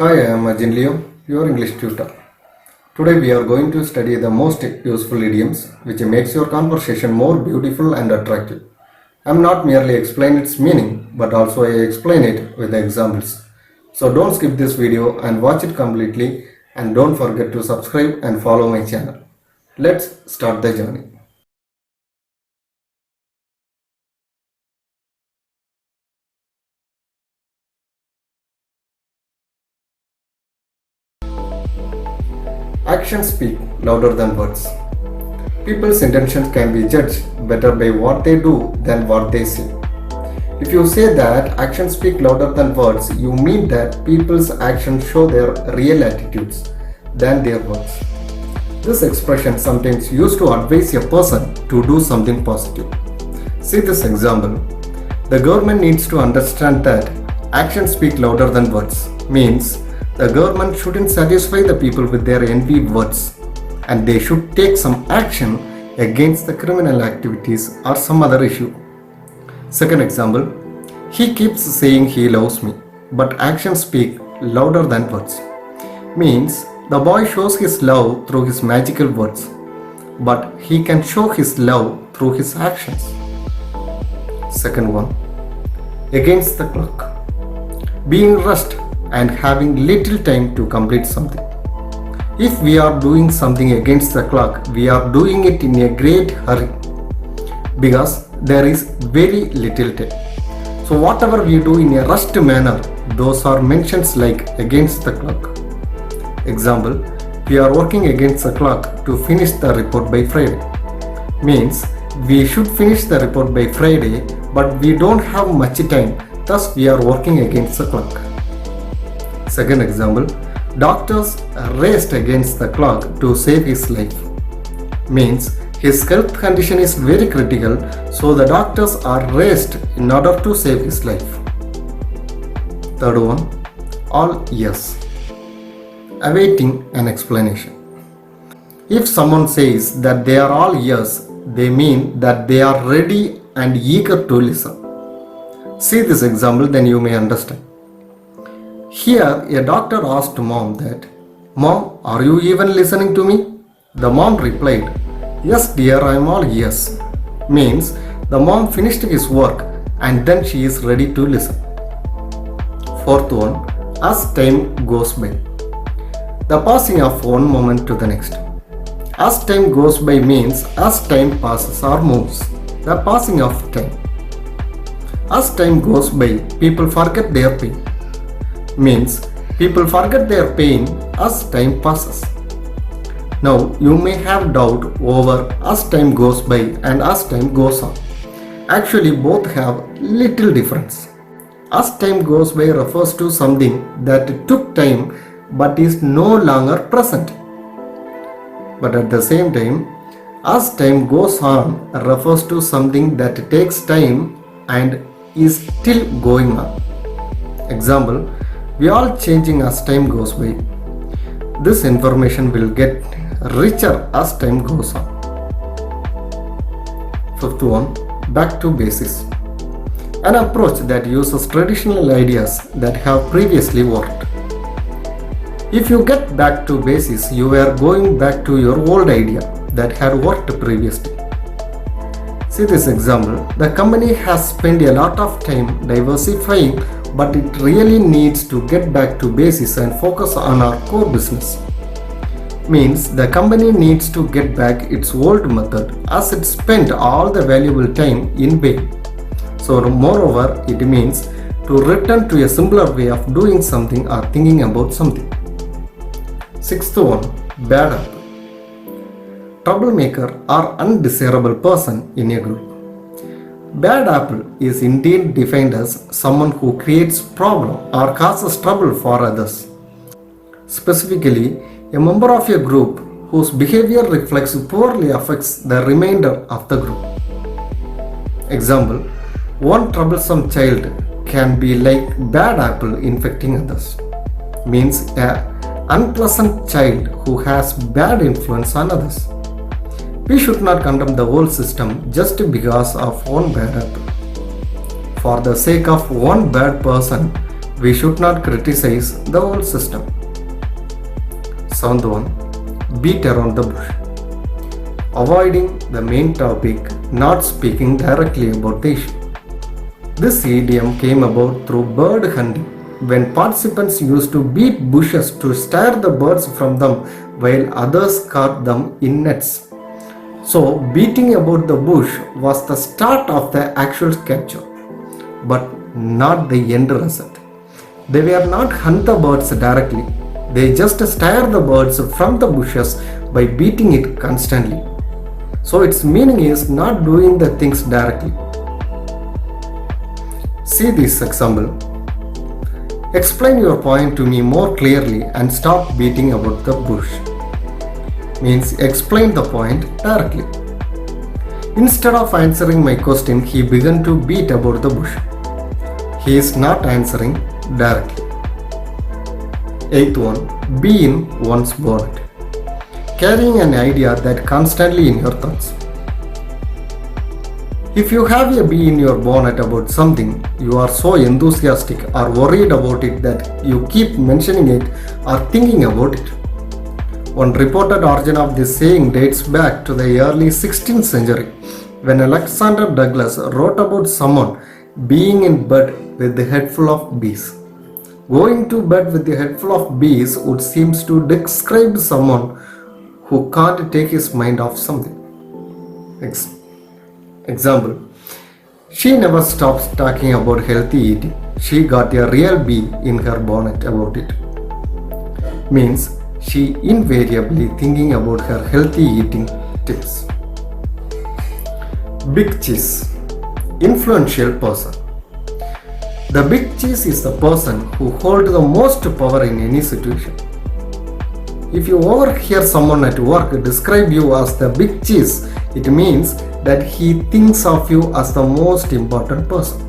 Hi, I am Leo, your English tutor. Today we are going to study the most useful idioms which makes your conversation more beautiful and attractive. I am not merely explain its meaning but also I explain it with examples. So don't skip this video and watch it completely, and don't forget to subscribe and follow my channel. Let's start the journey. Actions speak louder than words. People's intentions can be judged better by what they do than what they say. If you say that actions speak louder than words, you mean that people's actions show their real attitudes than their words. This expression sometimes used to advise a person to do something positive. See this example. The government needs to understand that actions speak louder than words means the government shouldn't satisfy the people with their envied words, and they should take some action against the criminal activities or some other issue. Second example, he keeps saying he loves me, but actions speak louder than words. Means the boy shows his love through his magical words, but he can show his love through his actions. Second one, against the clock. Being rushed and having little time to complete something. If we are doing something against the clock, we are doing it in a great hurry because there is very little time. So whatever we do in a rushed manner, those are mentions like against the clock. Example, we are working against the clock to finish the report by Friday. Means we should finish the report by Friday, but we don't have much time, thus we are working against the clock. Second example, doctors raced against the clock to save his life. Means his health condition is very critical, so the doctors are raced in order to save his life. Third one, all yes. Awaiting an explanation. If someone says that they are all yes, they mean that they are ready and eager to listen. See this example, then you may understand. Here, a doctor asked mom that, "Mom, are you even listening to me?" The mom replied, "Yes dear, I am all yes." Means the mom finished his work and then she is ready to listen. Fourth one, as time goes by. The passing of one moment to the next. As time goes by means as time passes or moves. The passing of time. As time goes by, people forget their pain. Means people forget their pain as time passes. Now you may have doubt over as time goes by and as time goes on. Actually both have little difference. As time goes by refers to something that took time but is no longer present. But at the same time, as time goes on refers to something that takes time and is still going on. Example, we are all changing as time goes by. This information will get richer as time goes on. Fifth one, back to basics. An approach that uses traditional ideas that have previously worked. If you get back to basics, you are going back to your old idea that had worked previously. See this example. The company has spent a lot of time diversifying, but it really needs to get back to basics and focus on our core business. Means the company needs to get back its old method as it spent all the valuable time in vain. So moreover, it means to return to a simpler way of doing something or thinking about something. Sixth one, bad apple. Troublemaker or undesirable person in a group. Bad apple is indeed defined as someone who creates problem or causes trouble for others. Specifically, a member of a group whose behavior reflects poorly affects the remainder of the group. Example, one troublesome child can be like bad apple infecting others. Means an unpleasant child who has bad influence on others. We should not condemn the whole system just because of one bad apple. For the sake of one bad person, We should not criticize the whole system. Seventh one, beat around the bush. Avoiding the main topic, not speaking directly about the issue. This idiom came about through bird hunting, when participants used to beat bushes to scare the birds from them while others caught them in nets. So, beating about the bush was the start of the actual capture, but not the end result. They were not hunt the birds directly, they just scare the birds from the bushes by beating it constantly. So, its meaning is not doing the things directly. See this example. Explain your point to me more clearly and stop beating about the bush. Means explain the point directly. Instead of answering my question, he began to beat about the bush. He is not answering directly. Eighth one, be in one's bonnet. Carrying an idea that constantly in your thoughts. If you have a bee in your bonnet about something, you are so enthusiastic or worried about it that you keep mentioning it or thinking about it. One reported origin of this saying dates back to the early 16th century, when Alexander Douglas wrote about someone being in bed with the head full of bees. Going to bed with the head full of bees would seem to describe someone who can't take his mind off something. Example, she never stops talking about healthy eating. She got a real bee in her bonnet about it. Means she invariably thinking about her healthy eating tips. Big cheese, influential person. The big cheese is the person who holds the most power in any situation. If you overhear someone at work describe you as the big cheese, it means that he thinks of you as the most important person.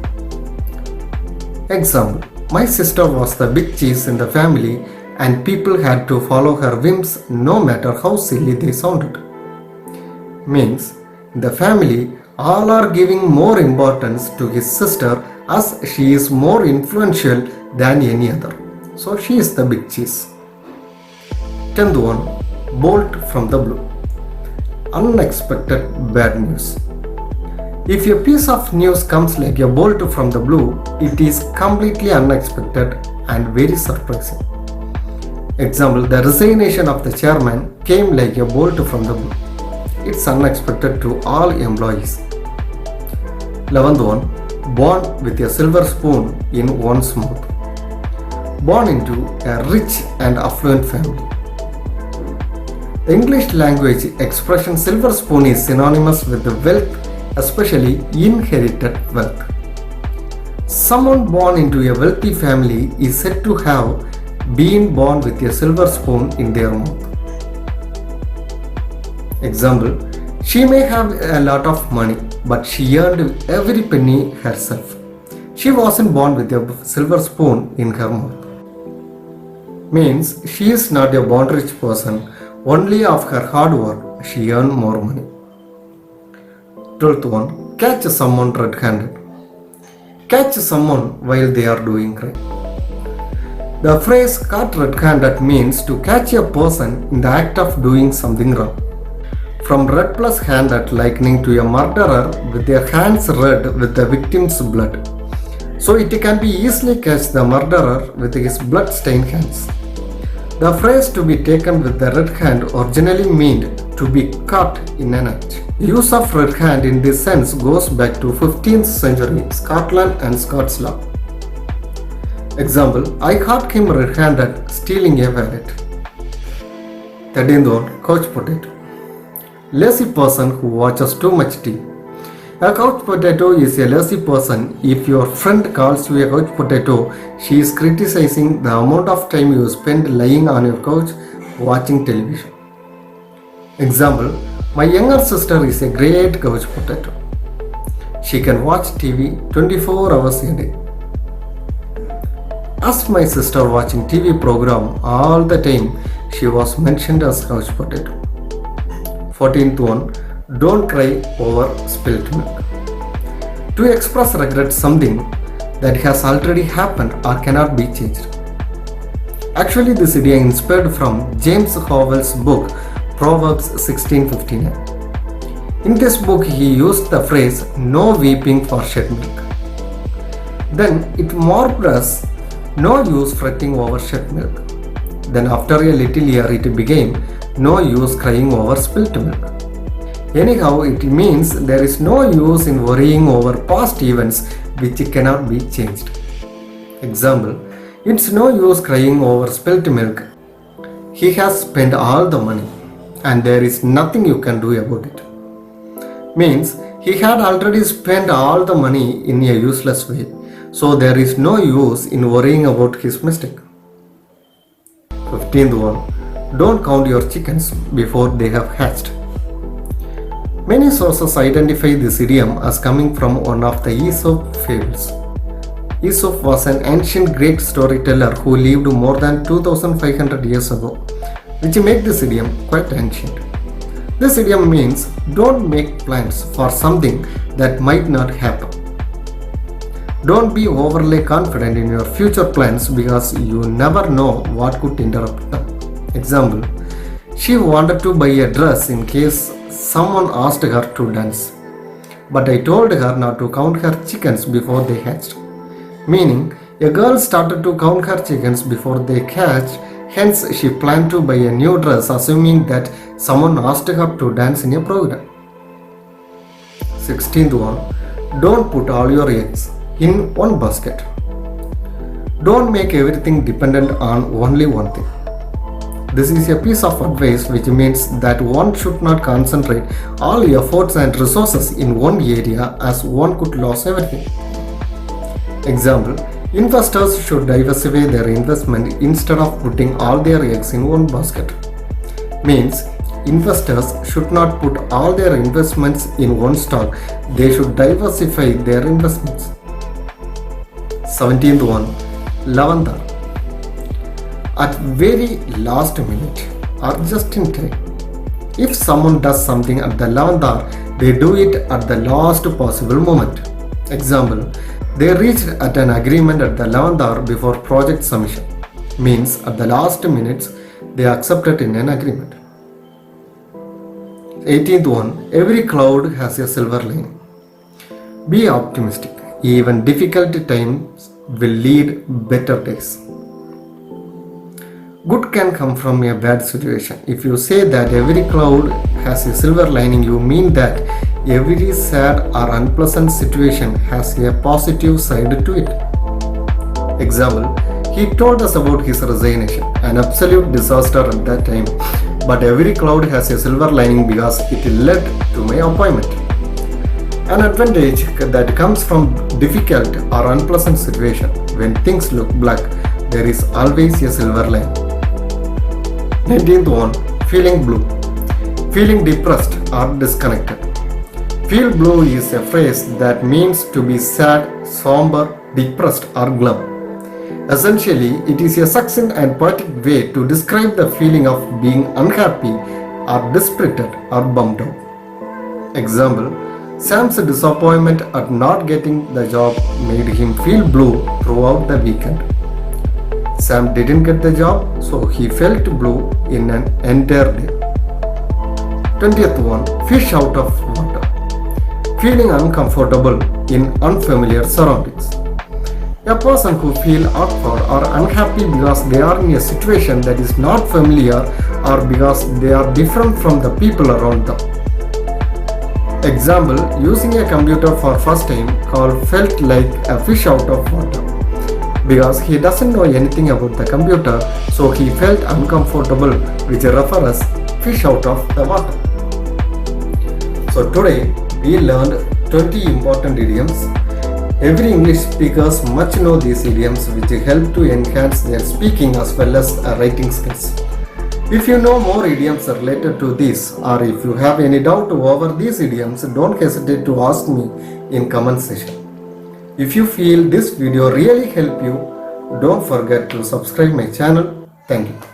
Example, my sister was the big cheese in the family and people had to follow her whims no matter how silly they sounded. Means, in the family, all are giving more importance to his sister as she is more influential than any other. So she is the big cheese. 10th one, bolt from the blue. Unexpected bad news. If a piece of news comes like a bolt from the blue, it is completely unexpected and very surprising. Example, the resignation of the chairman came like a bolt from the blue. It's unexpected to all employees. 11th one, born with a silver spoon in one's mouth. Born into a rich and affluent family. The English language expression silver spoon is synonymous with the wealth, especially inherited wealth. Someone born into a wealthy family is said to have been born with a silver spoon in their mouth. Example, she may have a lot of money, but she earned every penny herself. She wasn't born with a silver spoon in her mouth. Means she is not a born rich person. Only of her hard work she earned more money. 12th one, catch someone red-handed. Catch someone while they are doing crime. The phrase caught red-handed means to catch a person in the act of doing something wrong. From red plus handed likening to a murderer with their hands red with the victim's blood. So it can be easily catch the murderer with his blood-stained hands. The phrase to be taken with the red hand originally meant to be caught in an act. Use of red hand in this sense goes back to 15th century Scotland and Scots law. Example, I caught him red-handed stealing a wallet. 13th one, couch potato. Lazy person who watches too much TV. A couch potato is a lazy person. If your friend calls you a couch potato, she is criticizing the amount of time you spend lying on your couch watching television. Example, my younger sister is a great couch potato. She can watch TV 24 hours a day. As my sister watching TV program all the time, she was mentioned as couch potato. 14th one, don't cry over spilt milk. To express regret something, that has already happened or cannot be changed. Actually, this idiom inspired from James Howell's book Proverbs 16:59. In this book, he used the phrase "no weeping for shed milk." Then it morphed as "no use fretting over shed milk." Then after a little year it became "no use crying over spilt milk." Anyhow, it means there is no use in worrying over past events which cannot be changed. Example, it's no use crying over spilt milk. He has spent all the money and there is nothing you can do about it. Means he had already spent all the money in a useless way, so there is no use in worrying about his mistake. 15th one, don't count your chickens before they have hatched. Many sources identify this idiom as coming from one of the Aesop fables. Aesop was an ancient Greek storyteller who lived more than 2500 years ago, which make this idiom quite ancient. This idiom means don't make plans for something that might not happen. Don't be overly confident in your future plans because you never know what could interrupt them. Example, she wanted to buy a dress in case someone asked her to dance, but I told her not to count her chickens before they hatched. Meaning, a girl started to count her chickens before they hatched, hence she planned to buy a new dress assuming that someone asked her to dance in a program. 16th one, don't put all your eggs in one basket. Don't make everything dependent on only one thing. This is a piece of advice which means that one should not concentrate all efforts and resources in one area as one could lose everything. Example, investors should diversify their investment instead of putting all their eggs in one basket. Means investors should not put all their investments in one stock, they should diversify their investments. 17th one, Lavandar. At very last minute or just in time. If someone does something at the Lavandar, they do it at the last possible moment. Example, they reached at an agreement at the Lavandar before project submission. Means at the last minutes they accepted in an agreement. 18th one, every cloud has a silver lining. Be optimistic. Even difficult times will lead better days. Good can come from a bad situation. If you say that every cloud has a silver lining, you mean that every sad or unpleasant situation has a positive side to it. Example, he told us about his resignation, an absolute disaster at that time, but every cloud has a silver lining because it led to my appointment. An advantage that comes from difficult or unpleasant situation. When things look black, there is always a silver lining. 19th one, feeling blue. Feeling depressed or disconnected. Feel blue is a phrase that means to be sad, somber, depressed or glum. Essentially, it is a succinct and poetic way to describe the feeling of being unhappy or dispirited or bummed out. Example, Sam's disappointment at not getting the job made him feel blue throughout the weekend. Sam didn't get the job, so he felt blue in an entire day. 20th one, fish out of water. Feeling uncomfortable in unfamiliar surroundings. A person who feels awkward or unhappy because they are in a situation that is not familiar or because they are different from the people around them. Example, using a computer for first time, Carl felt like a fish out of water. Because he doesn't know anything about the computer, so he felt uncomfortable, which refers fish out of the water. So today we learned 20 important idioms. Every English speakers must know these idioms which help to enhance their speaking as well as writing skills. If you know more idioms related to this, or if you have any doubt over these idioms, don't hesitate to ask me in comment section. If you feel this video really helped you, don't forget to subscribe my channel. Thank you.